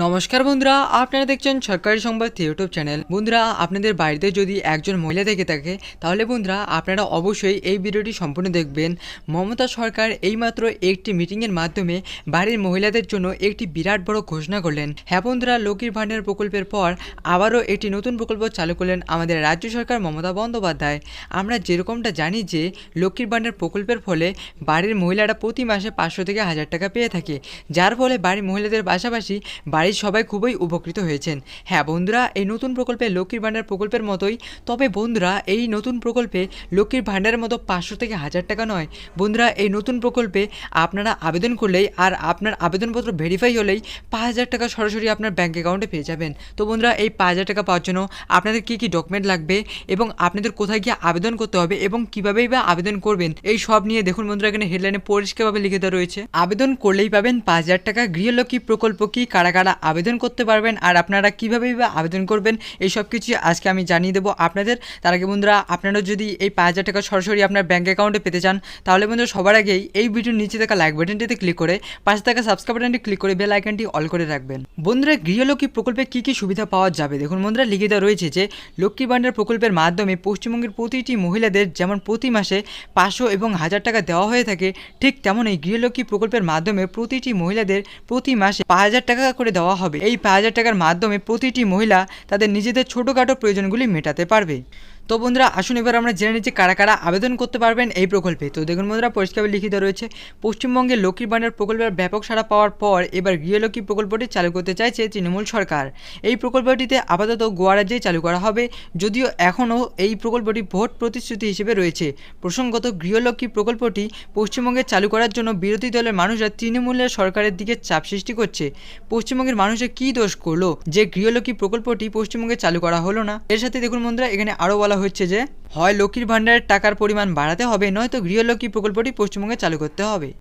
নমস্কার বন্ধুরা, আপনারা দেখছেন সরকারি সংবাদ ইউটিউব চ্যানেল। বন্ধুরা, আপনাদের বাড়িতে যদি একজন মহিলা থেকে থাকে তাহলে বন্ধুরা আপনারা অবশ্যই এই ভিডিওটি সম্পূর্ণ দেখবেন। মমতা সরকার এইমাত্র একটি মিটিংয়ের মাধ্যমে বাড়ির মহিলাদের জন্য একটি বিরাট বড় ঘোষণা করলেন। হ্যাঁ বন্ধুরা, লক্ষ্মীর ভাণ্ডার প্রকল্পের পর আবারও একটি নতুন প্রকল্প চালু করলেন আমাদের রাজ্য সরকার মমতা বন্দ্যোপাধ্যায়। আমরা যেরকমটা জানি যে লক্ষ্মীর ভাণ্ডার প্রকল্পের ফলে বাড়ির মহিলারা প্রতি মাসে 500 থেকে 1000 টাকা পেয়ে থাকে, যার ফলে বাড়ির মহিলাদের পাশাপাশি বাড়ির সবাই খুবই উপকৃত হয়েছেন। হ্যাঁ বন্ধুরা, এই নতুন প্রকল্পে লক্ষ্মীর ভাণ্ডার প্রকল্পের মতোই, তবে বন্ধুরা এই নতুন প্রকল্পে লক্ষ্মীর ভাণ্ডারের মতো 500 থেকে 1000 টাকা নয়। বন্ধুরা, এই নতুন প্রকল্পে আপনারা আবেদন করলেই আর আপনার আবেদনপত্র ভেরিফাই হলেই 5000 টাকা সরাসরি আপনার ব্যাঙ্ক অ্যাকাউন্টে পেয়ে যাবেন। তো বন্ধুরা, এই 5000 টাকা পাওয়ার জন্য আপনাদের কী কী ডকুমেন্ট লাগবে এবং আপনাদের কোথায় গিয়ে আবেদন করতে হবে এবং কীভাবেই বা আবেদন করবেন, এই সব নিয়ে দেখুন বন্ধুরা, এখানে হেডলাইনে পরিষ্কারভাবে লিখে দেওয়া রয়েছে। আবেদন করলেই পাবেন 5000 টাকা। গৃহলক্ষ্মী প্রকল্প কি, কারা কারা আবেদন করতে পারবেন আর আপনারা কীভাবেই বা আবেদন করবেন, এই সব কিছু আজকে আমি জানিয়ে দেবো আপনাদের। তার আগে বন্ধুরা, আপনারা যদি এই 5000 টাকা সরাসরি আপনার ব্যাঙ্ক অ্যাকাউন্টে পেতে চান তাহলে বন্ধুরা সবার আগেই এই ভিডিওর নিচে থাকা লাইক বাটনটিতে ক্লিক করে পাশে থাকা সাবস্ক্রাইব বাটনটি ক্লিক করে বেল আইকনটি অল করে রাখবেন। বন্ধুরা, গৃহলক্ষ্মী প্রকল্পে কী কী সুবিধা পাওয়া যাবে দেখুন বন্ধুরা, লিখে দেওয়া রয়েছে যে লক্ষ্মী ভাণ্ডার প্রকল্পের মাধ্যমে পশ্চিমবঙ্গের প্রতিটি মহিলাদের যেমন প্রতি মাসে 500 এবং 1000 টাকা দেওয়া হয়ে থাকে, ঠিক তেমনই গৃহলক্ষ্মী প্রকল্পের মাধ্যমে প্রতিটি মহিলাদের প্রতি মাসে 5000 টাকা করে দেওয়া হবে। এই 5000 টাকার মাধ্যমে প্রতিটি মহিলা তাদের নিজেদের ছোটোখাটো প্রয়োজনগুলি মেটাতে পারবে। তো বন্ধুরা, আসুন এবার আমরা জেনে নিচ্ছি কারা কারা আবেদন করতে পারবেন এই প্রকল্পে। তো দেখুন বন্ধুরা, পরিষ্কারভাবে লিখিত রয়েছে পশ্চিমবঙ্গে লক্ষ্মীর ভাণ্ডার প্রকল্পের ব্যাপক সাড়া পাওয়ার পর এবার গৃহলক্ষ্মী প্রকল্পটি চালু করতে চাইছে তৃণমূল সরকার। এই প্রকল্পটিতে আপাতত গোয়া রাজ্যেই চালু করা হবে, যদিও এখনও এই প্রকল্পটি ভোট প্রতিশ্রুতি হিসেবে রয়েছে। প্রসঙ্গত, গৃহলক্ষ্মী প্রকল্পটি পশ্চিমবঙ্গে চালু করার জন্য বিরোধী দলের মানুষরা তৃণমূলের সরকারের দিকে চাপ সৃষ্টি করছে। পশ্চিমবঙ্গের মানুষরা কী দোষ করলো যে গৃহলক্ষ্মী প্রকল্পটি পশ্চিমবঙ্গে চালু করা হলো না? এর সাথে দেখুন বন্ধুরা, এখানে আরও বলা হচ্ছে যে হয় লক্ষ্মীর ভাণ্ডারের টাকার পরিমাণ বাড়াতে হবে, নয়তো গৃহলক্ষ্মী প্রকল্পটি পশ্চিমবঙ্গে চালু করতে হবে।